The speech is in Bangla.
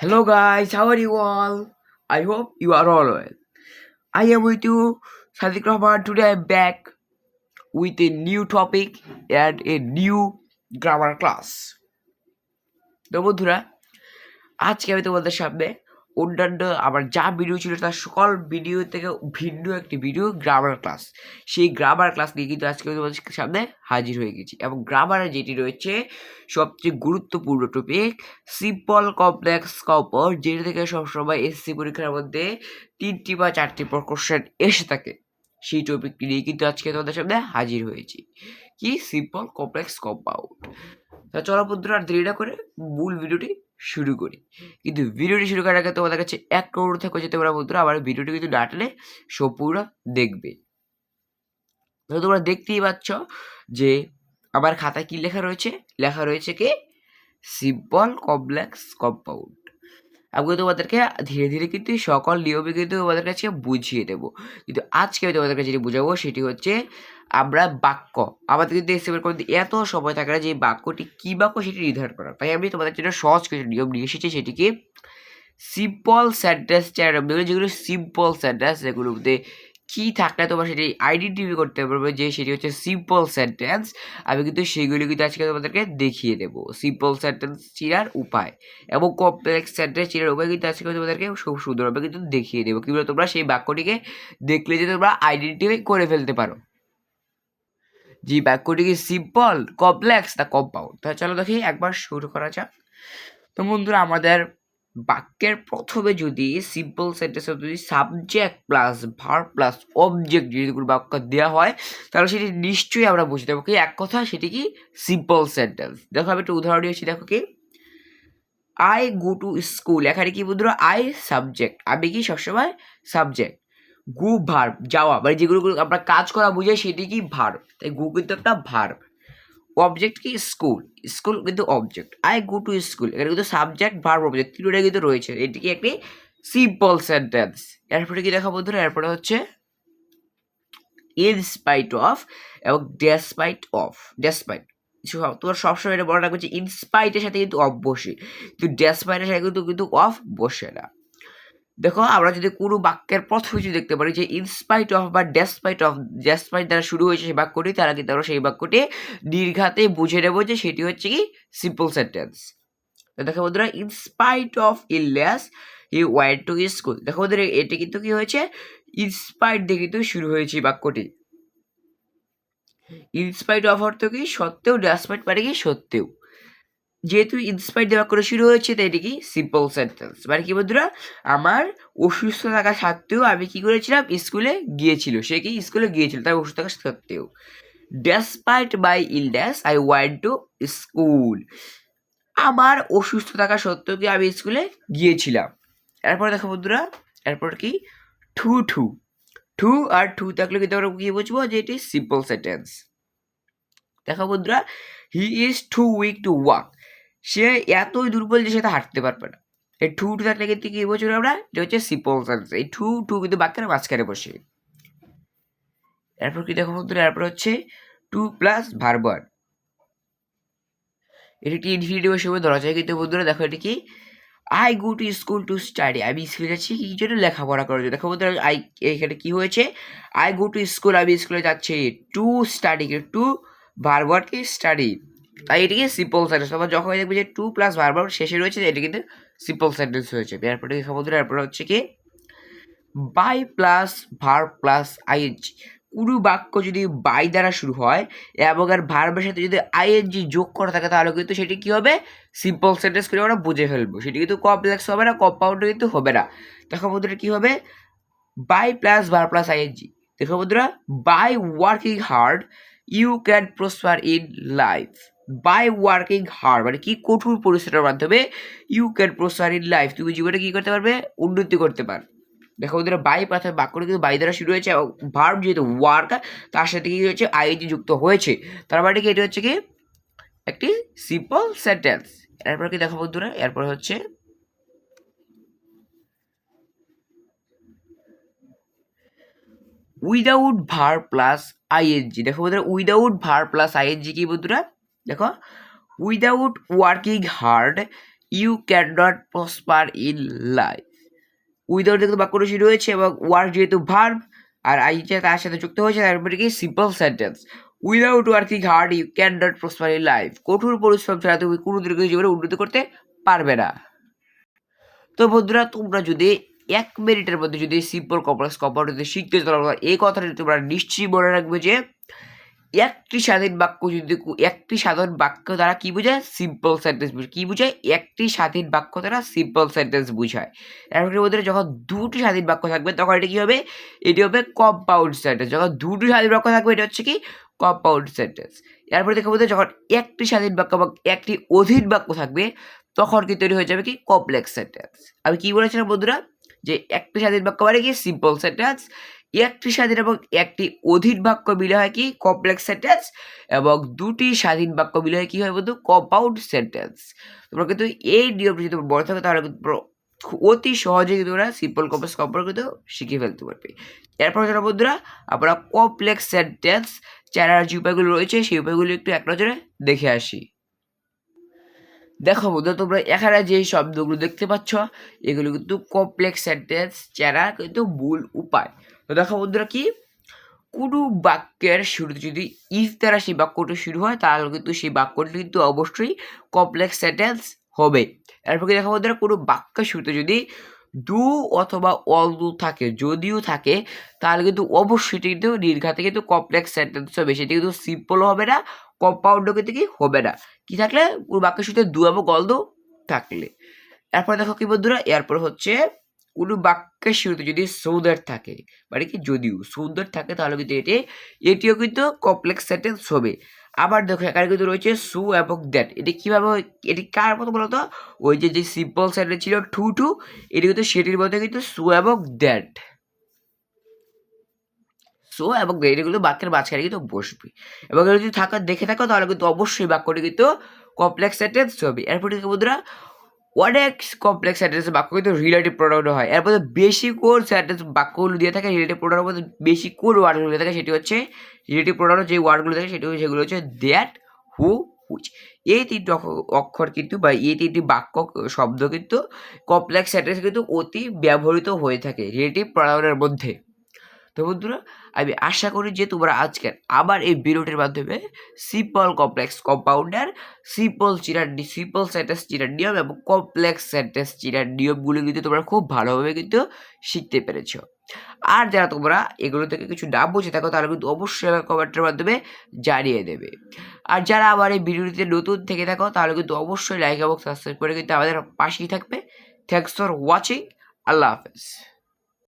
Hello guys, how are you all? I hope you are all well. I am with you, Sadiq Rahman. Today I'm back with a new topic and a new grammar class. তো বন্ধুরা, আজকে আমি তোমাদের সামনে অন্যান্য আমার যা ভিডিও ছিল তার সকল ভিডিও থেকে ভিন্ন একটি ভিডিও গ্রামার ক্লাস, সেই গ্রামার ক্লাস নিয়ে কিন্তু আজকে আমি তোমাদের সামনে হাজির হয়ে গেছি। এবং গ্রামারে যেটি রয়েছে সবচেয়ে গুরুত্বপূর্ণ টপিক সিম্পল কমপ্লেক্স কম্পাউন্ড, যেটি থেকে সবসময় এসএসসি পরীক্ষার মধ্যে 3টি বা 4টি কোশ্চেন এসে থাকে, সেই টপিকটি নিয়ে কিন্তু আজকে তোমাদের সামনে হাজির হয়েছি। কি সিম্পল কমপ্লেক্স কম্পাউন্ড। তা চলো বন্ধুরা, আর দেরি না করে মূল ভিডিওটি শুরু করি। কিন্তু ভিডিওটি শুরু করার আগে তোমাদের কাছে একটা অনুরোধ থাকবে, যেতে পারো বন্ধুরা আমার ভিডিওটি কিন্তু না টেনে সম্পূর্ণ দেখবে। তো তোমরা দেখতেই পাচ্ছ যে আমার খাতায় কি লেখা রয়েছে, লেখা রয়েছে কি সিম্পল কমপ্লেক্স কম্পাউন্ড। আমি তোমাদেরকে ধীরে ধীরে কিন্তু সকল নিয়মে কিন্তু তোমাদের কাছে বুঝিয়ে দেবো। কিন্তু আজকে আমি তোমাদের কাছে যেটি বুঝাবো সেটি হচ্ছে আমরা বাক্য, আমাদের কিন্তু এসএমের মধ্যে এত সময় থাকে না যে বাক্যটি কী বাক্য সেটি নির্ধারণ করা। তাই আমি তোমাদের জন্য সহজ কিছু নিয়ম নিয়ে এসেছি, সেটিকে সিম্পল সেন্টেন্স যেগুলো সিম্পল সেন্টেন্স, যেগুলোর মধ্যে কী থাকলে তোমরা সেটি আইডেন্টিফাই করতে পারবে যে সেটি হচ্ছে সিম্পল সেন্টেন্স। আমি কিন্তু সেইগুলি কিন্তু আজকে তোমাদেরকে দেখিয়ে দেবো, সিম্পল সেন্টেন্স চিনার উপায় এবং কমপ্লেক্স সেন্টেন্স চিনার উপায় কিন্তু আজকে তোমাদেরকে খুব সুন্দরভাবে কিন্তু দেখিয়ে দেবো কীভাবে তোমরা সেই বাক্যটিকে দেখলে যে তোমরা আইডেন্টিফাই করে ফেলতে পারো যে বাক্যটি কি সিম্পল কমপ্লেক্স না কম্পাউন্ড। তাহলে চলো দেখি একবার শুরু করা যাক। তো বন্ধুরা, আমাদের বাক্যের প্রথমে যদি সিম্পল সেন্টেন্সে যদি subject plus verb plus object যদি কোনো বাক্য দেওয়া হয়, তাহলে সেটি নিশ্চয়ই আমরা বুঝতে পারবো কি এক কথা সেটি কি সিম্পল সেন্টেন্স। দেখো আমি একটা উদাহরণ দিয়েছি, দেখো কি আই গো টু স্কুল, এখানে কি বন্ধুরা আই সাবজেক্ট, আমি কি সবসময় সাবজেক্ট, গো ভার্ব যাওয়া, মানে যেগুলো আমরা কাজ করা বুঝাই সেটি কি ভার্ব, তাই গো কিন্তু একটা ভার্ব। অবজেক্ট কি স্কুল, স্কুল কিন্তু object. I go to school, এখানে কিন্তু সাবজেক্ট ভার্ব অবজেক্ট তিনটাই কিন্তু রয়েছে, এটি কি একটি সিম্পল সেন্টেন্স। এরপরে কি দেখা বন্ধুরা, এরপরে হচ্ছে ইন স্পাইট অফ এবং ডেসপাইট অফ। ডেসপাইট তোমার সবসময় এটা মনে রাখবে যে ইনস্পাইটের সাথে কিন্তু অফ বসে, কিন্তু ডেসপাইটের সাথে কিন্তু অফ বসে না। দেখো আমরা যদি কোনো বাক্যের প্রথমে যদি দেখতে পারি যে ইনস্পাইট অফ বা ডেসপাইট দ্বারা শুরু হয়েছে সেই বাক্যটি, তারা কিন্তু আমরা সেই বাক্যটি দীর্ঘাতে বুঝে নেবো যে সেটি হচ্ছে কি সিম্পল সেন্টেন্স। দেখো বন্ধুরা, in spite of illness he went to school. দেখো বন্ধুরা, এটি কিন্তু কি হয়েছে ইনস্পাইট দিয়ে কিন্তু শুরু হয়েছে বাক্যটি। ইনস্পাইট অফ অর্থ কি সত্ত্বেও, ডেসপাইট মানে কি সত্ত্বেও। যেহেতু ইনস্পাইট দেওয়া করে শুরু হয়েছে তাই এটি কি সিম্পল সেন্টেন্স। মানে কি বন্ধুরা, আমার অসুস্থ থাকা সত্ত্বেও আমি কি করেছিলাম স্কুলে গিয়েছিল, সে কি স্কুলে গিয়েছিল তার অসুস্থ থাকা সত্ত্বেও। Despite by illness I went to school, আমার অসুস্থ থাকা সত্ত্বেও কি আমি স্কুলে গিয়েছিলাম। এরপরে দেখো বন্ধুরা, এরপর কি টু টু টু আর টু থাকলে কিন্তু আমরা কি বুঝবো যে এটি সিম্পল সেন্টেন্স। দেখো বন্ধুরা, he is too weak to walk, সে এতই দুর্বল যে সেটা হাঁটতে পারবে না। এই টু টু থাকলে কিন্তু কি বলছি আমরা, এটা হচ্ছে সিম্পল সেন্টেন্স। এই টু টু কিন্তু বাক্যের মাঝখানে বসে। এরপর কি দেখো বন্ধুরা, এরপর হচ্ছে টু প্লাস ভার্ব ওয়ান, এটি একটি ইনফিনিটিভ হিসেবে ধরা যায়। কিন্তু বন্ধুরা দেখো এটি কি I go to school to study, আমি স্কুলে যাচ্ছি কি জন্য, লেখাপড়া করার জন্য। দেখো বন্ধুরা এখানে কি হয়েছে আই গো টু স্কুল, আমি স্কুলে যাচ্ছি, to study to verb one কি স্টাডি, তাই এটিকে সিম্পল সেন্টেন্স। আবার যখন দেখবে যে টু প্লাস ভার্ব শেষে রয়েছে এটি কিন্তু সিম্পল সেন্টেন্স হয়েছে। এরপরে দেখো বন্ধুরা, এরপরে হচ্ছে কি by plus verb plus ING, কোনো বাক্য যদি বাই দ্বারা শুরু হয় এবং আর ভার্বের সাথে যদি আইএনজি যোগ করা থাকে তাহলে কিন্তু সেটি কী হবে সিম্পল সেন্টেন্স করে আমরা বুঝে ফেলবো, সেটি কিন্তু কমপ্লেক্স হবে না, কম্পাউন্ড কিন্তু হবে না। দেখো বন্ধুরা কী হবে by plus verb plus ING. দেখো বন্ধুরা, by working hard you can prosper in life, by working hard মানে কি কঠোর পরিশ্রমের মাধ্যমে you can prosper in life, তুমি জীবনে কী করতে পারবে উন্নতি করতে পারবে। দেখো ওদের বাই পাথর বাক্যটা কিন্তু বাই দ্বারা শুরু হয়েছে এবং ভার্ব যেহেতু ওয়ার্ক তার সাথে কি হয়েছে আইএনজি যুক্ত হয়েছে, তার মানে কি এটি হচ্ছে কি একটি সিম্পল সেন্টেন্স। এরপর কি দেখো বন্ধুরা, এরপর হচ্ছে উইদাউট ভার্ব প্লাস আইএনজি। দেখো বন্ধুরা, উইদাউট ভার্ব প্লাস আইএনজি কি বন্ধুরা, দেখো without working hard you can not prosper in life. Without কিন্তু বাক্যটা শুরু হয়েছে এবং ওয়ার্ক যেহেতু ভার্ব আর আই যে তার সাথে যুক্ত হয়েছে তারপরে কি simple sentence. Without working hard you can not prosper in life. কঠোর পরিশ্রম ছাড়া তুমি কোনো দিকে জীবনে উন্নতি করতে পারবে না। তো বন্ধুরা তোমরা যদি 1 মিনিটের মধ্যে যদি সিম্পল কমপ্লেক্স কম্পাউন্ড যদি শিখতে চাও এই কথাটা তোমরা নিশ্চয়ই মনে রাখবে যে একটি স্বাধীন বাক্য যদি একটি সাধারণ বাক্য দ্বারা কি বোঝায় সিম্পল সেন্টেন্স বোঝায়। কি বোঝায়? একটি স্বাধীন বাক্য দ্বারা সিম্পল সেন্টেন্স বোঝায়। এর মধ্যে যখন দুটি স্বাধীন বাক্য থাকবে তখন এটা কি হবে? এটি হবে কম্পাউন্ড সেন্টেন্স। যখন দুটি স্বাধীন বাক্য থাকবে এটা হচ্ছে কি কম্পাউন্ড সেন্টেন্স। এরপরে দেখো বলতে যখন একটি স্বাধীন বাক্য বা একটি অধীন বাক্য থাকবে তখন কিন্তু এটি হয়ে যাবে কি কমপ্লেক্স সেন্টেন্স। আমি কি বলেছিলাম বন্ধুরা যে একটি স্বাধীন বাক্য মানে কি সিম্পল সেন্টেন্স, একটি স্বাধীন এবং একটি অধীন বাক্য মিলে হয় কি কমপ্লেক্স সেন্টেন্স, এবং দুটি স্বাধীন বাক্য মিলে হয় কি হয় বন্ধু কম্পাউন্ড সেন্টেন্স। তোমরা কিন্তু এই নিয়মটি যদি মনে থাকে তাহলে কিন্তু অতি সহজে কিন্তু তোমরা সিম্পল কমপ্লেক্স কম্পাউন্ড কিন্তু শিখে ফেলতে পারবে। এরপর যারা বন্ধুরা আমরা কমপ্লেক্স সেন্টেন্স চেনার যে উপায়গুলো রয়েছে সেই উপায়গুলো একটু এক নজরে দেখে আসি। দেখো বন্ধু তোমরা এখানে যে শব্দগুলো দেখতে পাচ্ছ এগুলো কিন্তু কমপ্লেক্স সেন্টেন্স চেনার কিন্তু মূল উপায়। তো দেখো বন্ধুরা কি কোনো বাক্যের শুরুতে যদি ইজ দ্বারা সেই বাক্যটি শুরু হয় তাহলে কিন্তু সেই বাক্যটি কিন্তু অবশ্যই কমপ্লেক্স সেন্টেন্স হবে। এরপর কি দেখো বন্ধুরা কোনো বাক্যের শুরুতে যদি ডু অথবা অল ডু থাকে যদিও থাকে তাহলে কিন্তু অবশ্যই কিন্তু নির্ঘাতে কিন্তু কমপ্লেক্স সেন্টেন্স হবে, সেটি কিন্তু সিম্পল হবে না, কম্পাউন্ডও কিন্তু কি হবে না। কি থাকলে পুরো বাক্যের শুরুতে ডু এবং অল ডু থাকলে। এরপর দেখো কি বন্ধুরা এরপর হচ্ছে কোনো বাক্যের শুরুতে যদি সো দ্যাট থাকে মানে কি যদিও সো দ্যাট থাকে তাহলে কিন্তু এটিও কিন্তু কমপ্লেক্স সেন্টেন্স হবে। আবার দেখো এখানে কিন্তু রয়েছে সো এবং দ্যাট, এটি কীভাবে এটি কার মতো বলতো ওই যে সিম্পল সেন্টেন্স ছিল টু টু এটি কিন্তু সেটির মধ্যে কিন্তু সো এবং দ্যাট, সো এবং এটা কিন্তু বাক্যের মাঝখানে কিন্তু বসবে এবং এটা যদি দেখে থাকো তাহলে কিন্তু অবশ্যই বাক্যটি কিন্তু কমপ্লেক্স সেন্টেন্স হবে। এরপর বন্ধুরা অনেক কমপ্লেক্স সেন্টেন্সের বাক্য কিন্তু রিলেটিভ প্রোনাউন হয়। এর মধ্যে বেশি কোন সেন্টেন্স বাক্যগুলো দিয়ে থাকে রিলেটিভ প্রোনাউনের মধ্যে বেশি কোন ওয়ার্ডগুলো দিয়ে থাকে সেটি হচ্ছে রিলেটিভ প্রোনাউনের যে ওয়ার্ডগুলো থাকে সেগুলো হচ্ছে দ্যাট, হু, হুইচ। এই তিনটি অক্ষর কিন্তু বা এই তিনটি বাক্য শব্দ কিন্তু কমপ্লেক্স সেন্টেন্স কিন্তু অতি ব্যবহৃত হয়ে থাকে রিলেটিভ প্রোনাউনের মধ্যে। তো বন্ধুরা আমি আশা করি যে তোমরা আজকের আবার এই ভিডিওটির মাধ্যমে সিম্পল কমপ্লেক্স কম্পাউন্ডার সিম্পল সেন্টেন্স চিনার নিয়ম এবং কমপ্লেক্স সেন্টেন্স চিনার নিয়মগুলো কিন্তু তোমরা খুব ভালোভাবে কিন্তু শিখতে পেরেছো। আর যারা তোমরা এগুলো থেকে কিছু না বুঝে থাকো তাহলে কিন্তু অবশ্যই কমেন্টের মাধ্যমে জানিয়ে দেবে। আর যারা আমার এই ভিডিওটিতে নতুন থেকে থাকো তাহলে কিন্তু অবশ্যই লাইক এবং সাবস্ক্রাইব করে কিন্তু আমাদের পাশেই থাকবে। Thanks for watching. আল্লাহ হাফেজ।